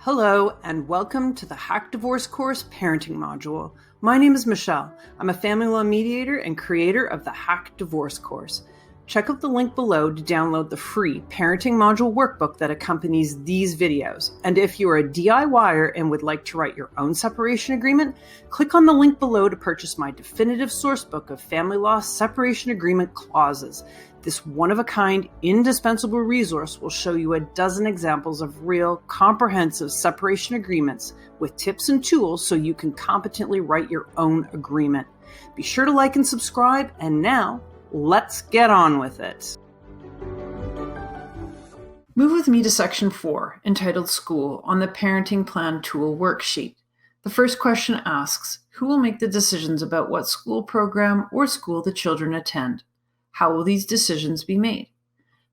Hello, and welcome to the Hack Divorce Course Parenting Module. My name is Michelle. I'm a family law mediator and creator of the Hack Divorce Course. Check out the link below to download the free parenting module workbook that accompanies these videos. And if you're a DIYer and would like to write your own separation agreement, click on the link below to purchase my definitive sourcebook of family law separation agreement clauses. This one-of-a-kind, indispensable resource will show you a dozen examples of real, comprehensive separation agreements with tips and tools so you can competently write your own agreement. Be sure to like and subscribe, and now, let's get on with it. Move with me to Section 4, entitled School, on the Parenting Plan Tool worksheet. The first question asks, who will make the decisions about what school program or school the children attend? How will these decisions be made?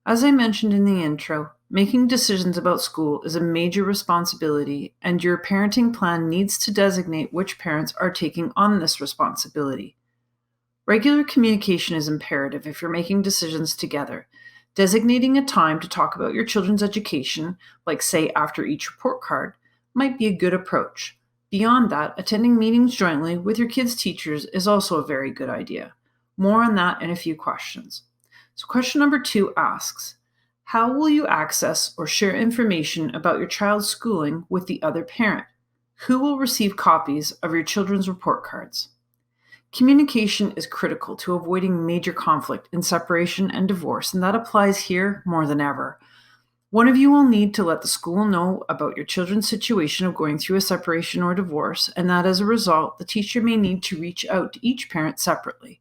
As I mentioned in the intro, making decisions about school is a major responsibility, and your parenting plan needs to designate which parents are taking on this responsibility. Regular communication is imperative if you're making decisions together. Designating a time to talk about your children's education, like say after each report card, might be a good approach. Beyond that, attending meetings jointly with your kids' teachers is also a very good idea. More on that in a few questions. So question number 2 asks, how will you access or share information about your child's schooling with the other parent? Who will receive copies of your children's report cards? Communication is critical to avoiding major conflict in separation and divorce, and that applies here more than ever. One of you will need to let the school know about your children's situation of going through a separation or divorce, and that as a result, the teacher may need to reach out to each parent separately.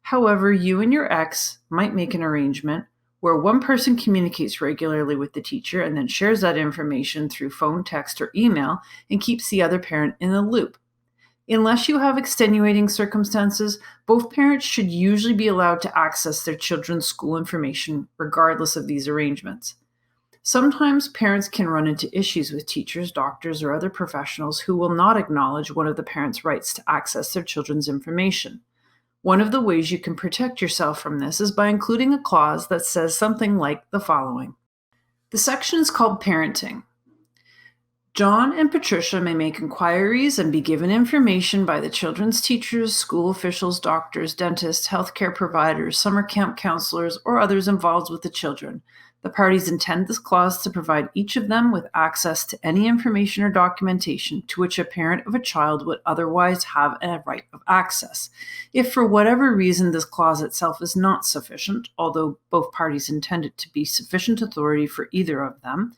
However, you and your ex might make an arrangement where one person communicates regularly with the teacher and then shares that information through phone, text, or email and keeps the other parent in the loop. Unless you have extenuating circumstances, both parents should usually be allowed to access their children's school information regardless of these arrangements. Sometimes parents can run into issues with teachers, doctors, or other professionals who will not acknowledge one of the parents' rights to access their children's information. One of the ways you can protect yourself from this is by including a clause that says something like the following. The section is called Parenting. John and Patricia may make inquiries and be given information by the children's teachers, school officials, doctors, dentists, healthcare providers, summer camp counselors, or others involved with the children. The parties intend this clause to provide each of them with access to any information or documentation to which a parent of a child would otherwise have a right of access. If for whatever reason this clause itself is not sufficient, although both parties intend it to be sufficient authority for either of them,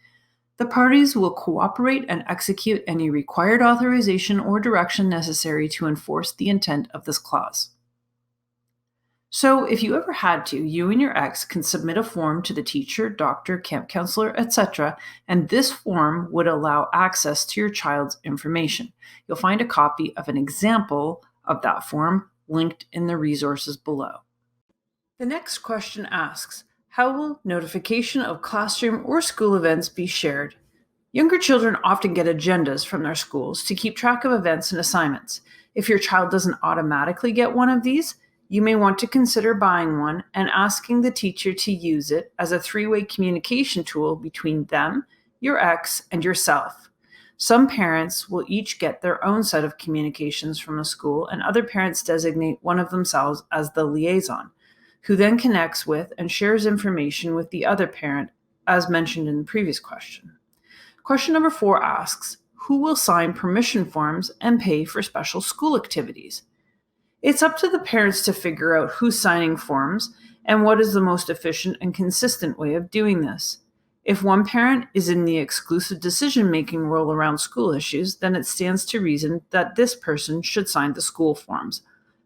the parties will cooperate and execute any required authorization or direction necessary to enforce the intent of this clause. So if you ever had to, you and your ex can submit a form to the teacher, doctor, camp counselor, etc., and this form would allow access to your child's information. You'll find a copy of an example of that form linked in the resources below. The next question asks, how will notification of classroom or school events be shared? Younger children often get agendas from their schools to keep track of events and assignments. If your child doesn't automatically get one of these, you may want to consider buying one and asking the teacher to use it as a three-way communication tool between them, your ex, and yourself. Some parents will each get their own set of communications from a school, and other parents designate one of themselves as the liaison, who then connects with and shares information with the other parent, as mentioned in the previous question. Question number 4 asks, who will sign permission forms and pay for special school activities? It's up to the parents to figure out who's signing forms and what is the most efficient and consistent way of doing this. If one parent is in the exclusive decision-making role around school issues, then it stands to reason that this person should sign the school forms.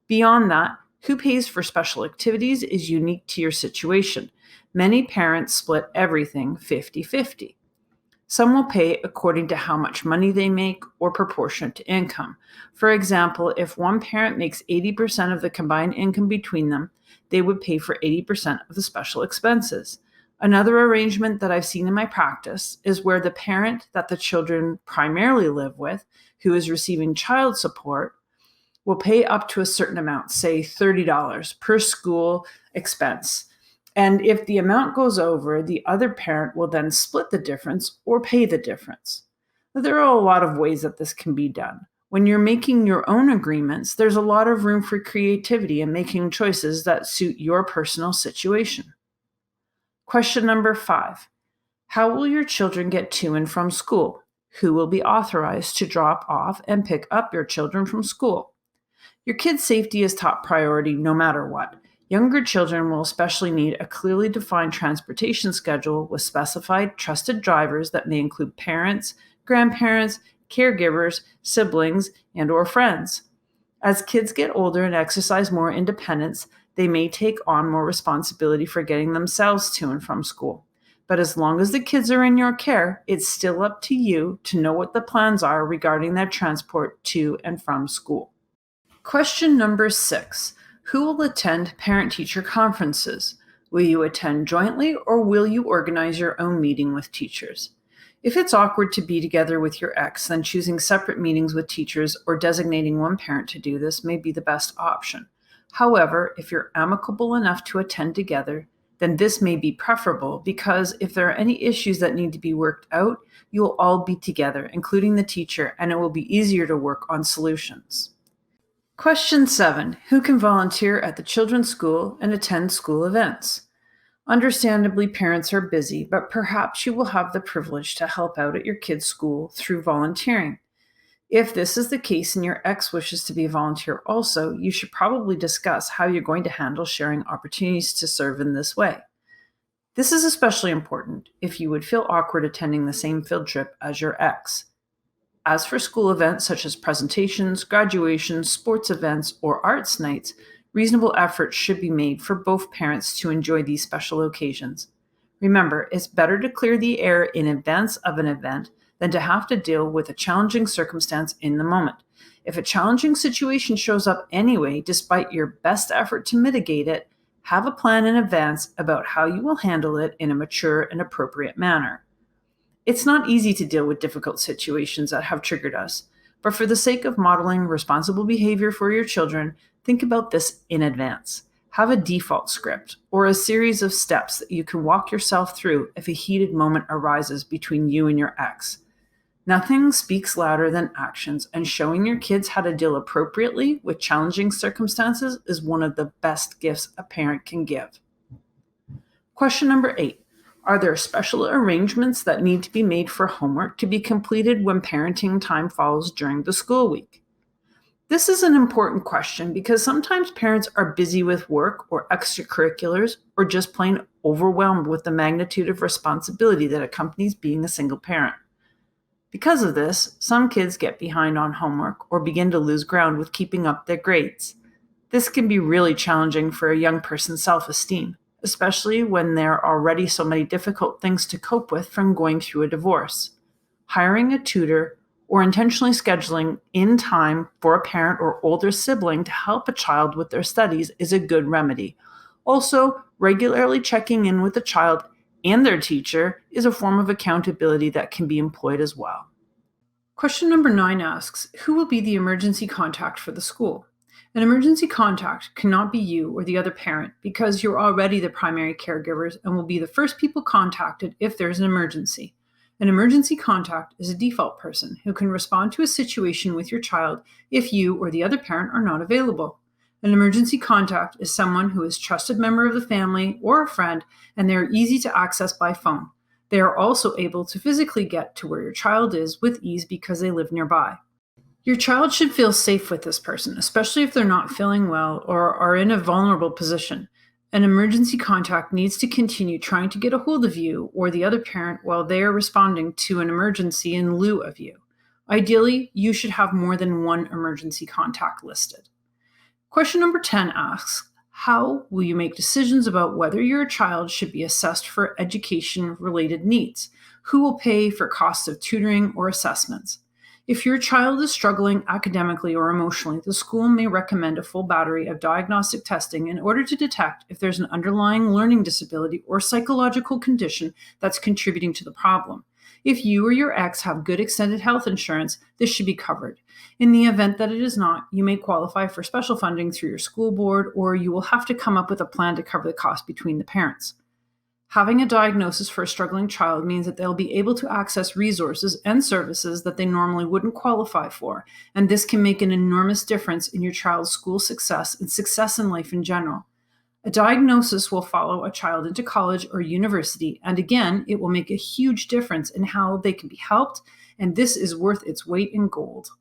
Beyond that, who pays for special activities is unique to your situation. Many parents split everything 50-50. Some will pay according to how much money they make or proportionate to income. For example, if one parent makes 80% of the combined income between them, they would pay for 80% of the special expenses. Another arrangement that I've seen in my practice is where the parent that the children primarily live with, who is receiving child support, will pay up to a certain amount, say $30 per school expense. And if the amount goes over, the other parent will then split the difference or pay the difference. There are a lot of ways that this can be done. When you're making your own agreements, there's a lot of room for creativity and making choices that suit your personal situation. Question number 5. How will your children get to and from school? Who will be authorized to drop off and pick up your children from school? Your kids' safety is top priority no matter what. Younger children will especially need a clearly defined transportation schedule with specified, trusted drivers that may include parents, grandparents, caregivers, siblings, and/or friends. As kids get older and exercise more independence, they may take on more responsibility for getting themselves to and from school. But as long as the kids are in your care, it's still up to you to know what the plans are regarding their transport to and from school. Question number 6. Who will attend parent-teacher conferences? Will you attend jointly or will you organize your own meeting with teachers? If it's awkward to be together with your ex, then choosing separate meetings with teachers or designating one parent to do this may be the best option. However, if you're amicable enough to attend together, then this may be preferable because if there are any issues that need to be worked out, you'll all be together, including the teacher, and it will be easier to work on solutions. Question 7. Who can volunteer at the children's school and attend school events? Understandably, parents are busy, but perhaps you will have the privilege to help out at your kid's school through volunteering. If this is the case and your ex wishes to be a volunteer also, you should probably discuss how you're going to handle sharing opportunities to serve in this way. This is especially important if you would feel awkward attending the same field trip as your ex. As for school events such as presentations, graduations, sports events, or arts nights, reasonable efforts should be made for both parents to enjoy these special occasions. Remember, it's better to clear the air in advance of an event than to have to deal with a challenging circumstance in the moment. If a challenging situation shows up anyway, despite your best effort to mitigate it, have a plan in advance about how you will handle it in a mature and appropriate manner. It's not easy to deal with difficult situations that have triggered us, but for the sake of modeling responsible behavior for your children, think about this in advance. Have a default script or a series of steps that you can walk yourself through if a heated moment arises between you and your ex. Nothing speaks louder than actions, and showing your kids how to deal appropriately with challenging circumstances is one of the best gifts a parent can give. Question number 8. Are there special arrangements that need to be made for homework to be completed when parenting time falls during the school week? This is an important question because sometimes parents are busy with work or extracurriculars or just plain overwhelmed with the magnitude of responsibility that accompanies being a single parent. Because of this, some kids get behind on homework or begin to lose ground with keeping up their grades. This can be really challenging for a young person's self-esteem, especially when there are already so many difficult things to cope with from going through a divorce. Hiring a tutor or intentionally scheduling in time for a parent or older sibling to help a child with their studies is a good remedy. Also, regularly checking in with the child and their teacher is a form of accountability that can be employed as well. Question number 9 asks, who will be the emergency contact for the school? An emergency contact cannot be you or the other parent because you're already the primary caregivers and will be the first people contacted if there's an emergency. An emergency contact is a default person who can respond to a situation with your child if you or the other parent are not available. An emergency contact is someone who is a trusted member of the family or a friend, and they are easy to access by phone. They are also able to physically get to where your child is with ease because they live nearby. Your child should feel safe with this person, especially if they're not feeling well or are in a vulnerable position. An emergency contact needs to continue trying to get a hold of you or the other parent while they are responding to an emergency in lieu of you. Ideally, you should have more than one emergency contact listed. Question number 10 asks, how will you make decisions about whether your child should be assessed for education-related needs? Who will pay for costs of tutoring or assessments? If your child is struggling academically or emotionally, the school may recommend a full battery of diagnostic testing in order to detect if there's an underlying learning disability or psychological condition that's contributing to the problem. If you or your ex have good extended health insurance, this should be covered. In the event that it is not, you may qualify for special funding through your school board, or you will have to come up with a plan to cover the cost between the parents. Having a diagnosis for a struggling child means that they'll be able to access resources and services that they normally wouldn't qualify for, and this can make an enormous difference in your child's school success and success in life in general. A diagnosis will follow a child into college or university, and again, it will make a huge difference in how they can be helped, and this is worth its weight in gold.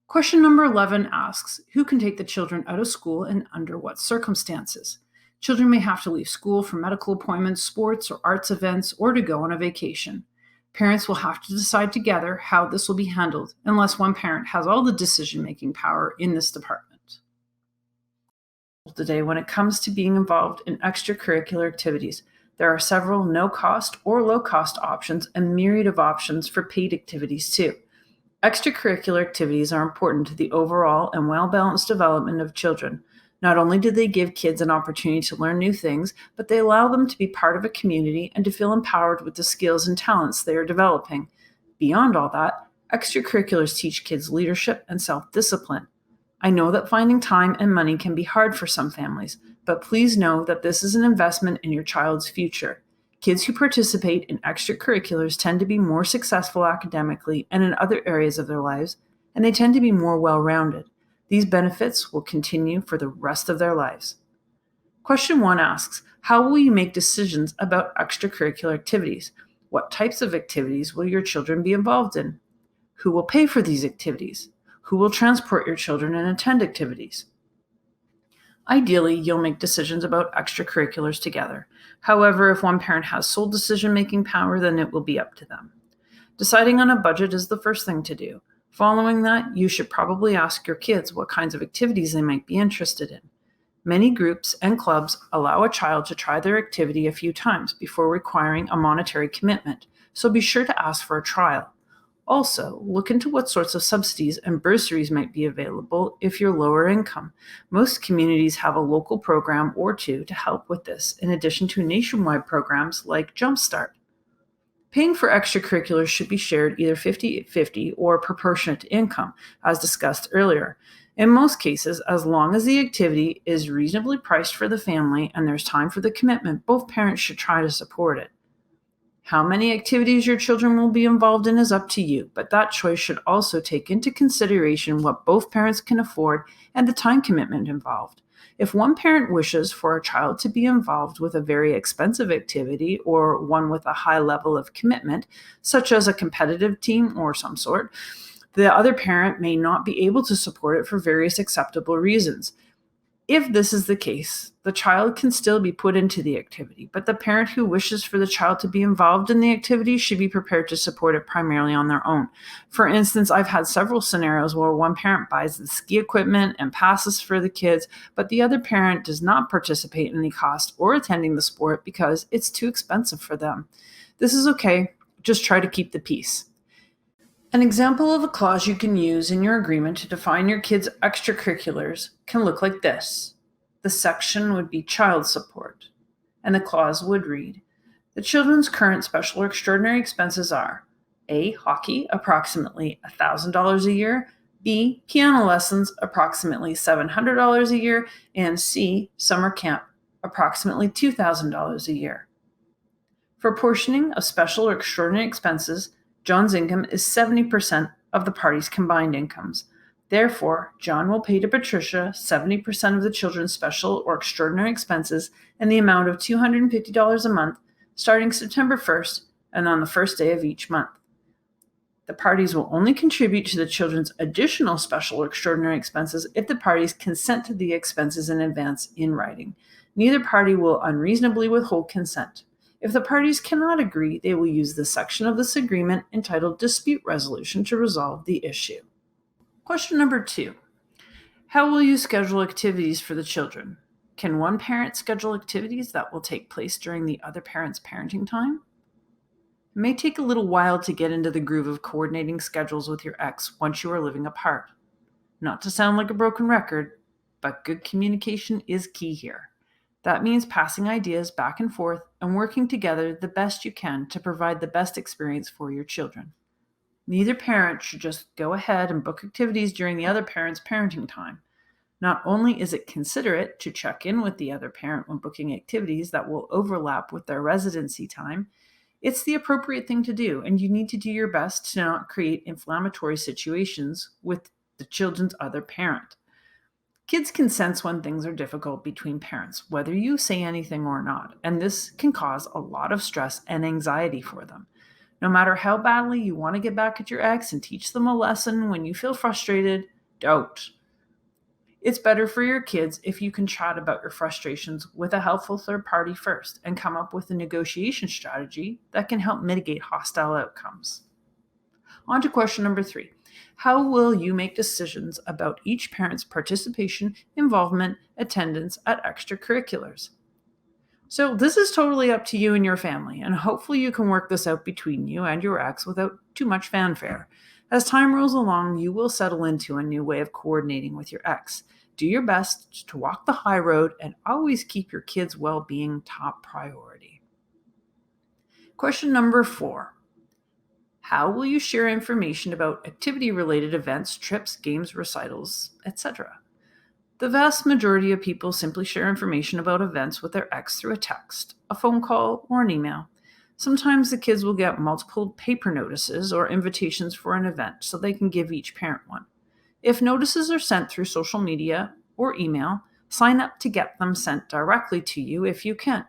Question number 11 asks, who can take the children out of school and under what circumstances? Children may have to leave school for medical appointments, sports, or arts events, or to go on a vacation. Parents will have to decide together how this will be handled, unless one parent has all the decision-making power in this department. Today, when it comes to being involved in extracurricular activities, there are several no-cost or low-cost options and myriad of options for paid activities too. Extracurricular activities are important to the overall and well-balanced development of children. Not only do they give kids an opportunity to learn new things, but they allow them to be part of a community and to feel empowered with the skills and talents they are developing. Beyond all that, extracurriculars teach kids leadership and self-discipline. I know that finding time and money can be hard for some families, but please know that this is an investment in your child's future. Kids who participate in extracurriculars tend to be more successful academically and in other areas of their lives, and they tend to be more well-rounded. These benefits will continue for the rest of their lives. Question 1 asks, how will you make decisions about extracurricular activities? What types of activities will your children be involved in? Who will pay for these activities? Who will transport your children and attend activities? Ideally, you'll make decisions about extracurriculars together. However, if one parent has sole decision-making power, then it will be up to them. Deciding on a budget is the first thing to do. Following that, you should probably ask your kids what kinds of activities they might be interested in. Many groups and clubs allow a child to try their activity a few times before requiring a monetary commitment, so be sure to ask for a trial. Also, look into what sorts of subsidies and bursaries might be available if you're lower income. Most communities have a local program or two to help with this, in addition to nationwide programs like Jumpstart. Paying for extracurriculars should be shared either 50-50 or proportionate to income, as discussed earlier. In most cases, as long as the activity is reasonably priced for the family and there's time for the commitment, both parents should try to support it. How many activities your children will be involved in is up to you, but that choice should also take into consideration what both parents can afford and the time commitment involved. If one parent wishes for a child to be involved with a very expensive activity or one with a high level of commitment, such as a competitive team or some sort, the other parent may not be able to support it for various acceptable reasons. If this is the case, the child can still be put into the activity, but the parent who wishes for the child to be involved in the activity should be prepared to support it primarily on their own. For instance, I've had several scenarios where one parent buys the ski equipment and passes for the kids, but the other parent does not participate in the cost or attending the sport because it's too expensive for them. This is okay, just try to keep the peace. An example of a clause you can use in your agreement to define your kids' extracurriculars can look like this. The section would be child support, and the clause would read, the children's current special or extraordinary expenses are A. Hockey, approximately $1,000 a year, B. Piano lessons, approximately $700 a year, and C. Summer camp, approximately $2,000 a year. For portioning of special or extraordinary expenses, John's income is 70% of the parties' combined incomes. Therefore, John will pay to Patricia 70% of the children's special or extraordinary expenses in the amount of $250 a month, starting September 1st and on the first day of each month. The parties will only contribute to the children's additional special or extraordinary expenses if the parties consent to the expenses in advance in writing. Neither party will unreasonably withhold consent. If the parties cannot agree, they will use the section of this agreement entitled Dispute Resolution to resolve the issue. Question number 2. How will you schedule activities for the children? Can one parent schedule activities that will take place during the other parent's parenting time? It may take a little while to get into the groove of coordinating schedules with your ex once you are living apart. Not to sound like a broken record, but good communication is key here. That means passing ideas back and forth and working together the best you can to provide the best experience for your children. Neither parent should just go ahead and book activities during the other parent's parenting time. Not only is it considerate to check in with the other parent when booking activities that will overlap with their residency time, it's the appropriate thing to do, and you need to do your best to not create inflammatory situations with the children's other parent. Kids can sense when things are difficult between parents, whether you say anything or not, and this can cause a lot of stress and anxiety for them. No matter how badly you want to get back at your ex and teach them a lesson when you feel frustrated, don't. It's better for your kids if you can chat about your frustrations with a helpful third party first and come up with a negotiation strategy that can help mitigate hostile outcomes. On to question number 3. How will you make decisions about each parent's participation, involvement, attendance at extracurriculars? So this is totally up to you and your family, and hopefully you can work this out between you and your ex without too much fanfare. As time rolls along, you will settle into a new way of coordinating with your ex. Do your best to walk the high road and always keep your kids' well-being top priority. Question number 4. How will you share information about activity-related events, trips, games, recitals, etc.? The vast majority of people simply share information about events with their ex through a text, a phone call, or an email. Sometimes the kids will get multiple paper notices or invitations for an event so they can give each parent one. If notices are sent through social media or email, sign up to get them sent directly to you if you can.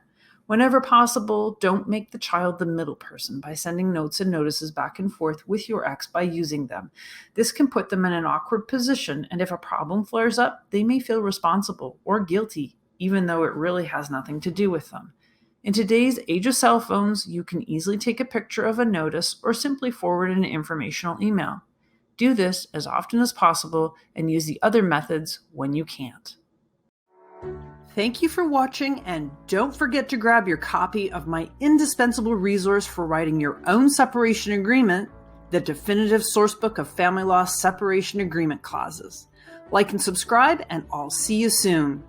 Whenever possible, don't make the child the middle person by sending notes and notices back and forth with your ex by using them. This can put them in an awkward position, and if a problem flares up, they may feel responsible or guilty, even though it really has nothing to do with them. In today's age of cell phones, you can easily take a picture of a notice or simply forward an informational email. Do this as often as possible and use the other methods when you can't. Thank you for watching, and don't forget to grab your copy of my indispensable resource for writing your own separation agreement, the definitive sourcebook of family law separation agreement clauses. Like and subscribe, and I'll see you soon.